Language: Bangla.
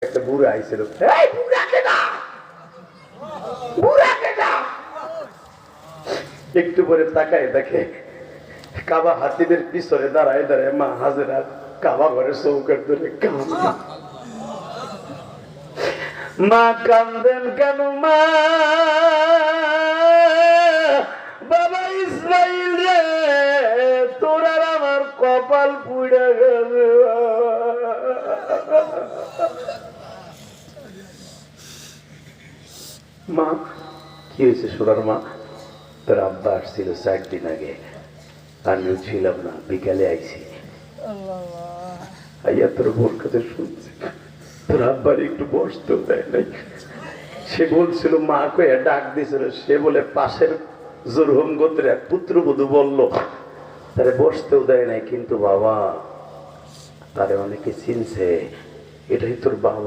একটা বুড়া আইছিল, এই বুড়া কেডা, বুড়া কেডা? একটু পরে তাকায় দেখে কাবা হাতিদের পিছনে দাঁড়ায় দাঁড়ায় মা হাজেরা কাবা ঘরের চৌকার ধরে কাঁদে। মা কান্দেন কেন মা? বাবা ইসমাইল রে, তোর আর আমার কপাল পুড়ে গেছে। মা কি হয়েছে সোনার মা? তোর আব্বা আসছিল 4 দিন আগে, আমিও ছিলাম না, বিকালে আইছি। আইয়া তোর বোর কাছে শুনছি তোর আব্বার একটু বসতেও দেয় নাই। সে বলছিল মা কয়ে ডাক দিছিল, সে বলে পাশের জোরহম গোত্রের এক পুত্রবধূ বলল তারে বসতেও দেয় নাই, কিন্তু বাবা তারে অনেকে চিনছে, এটাই তোর বাবা।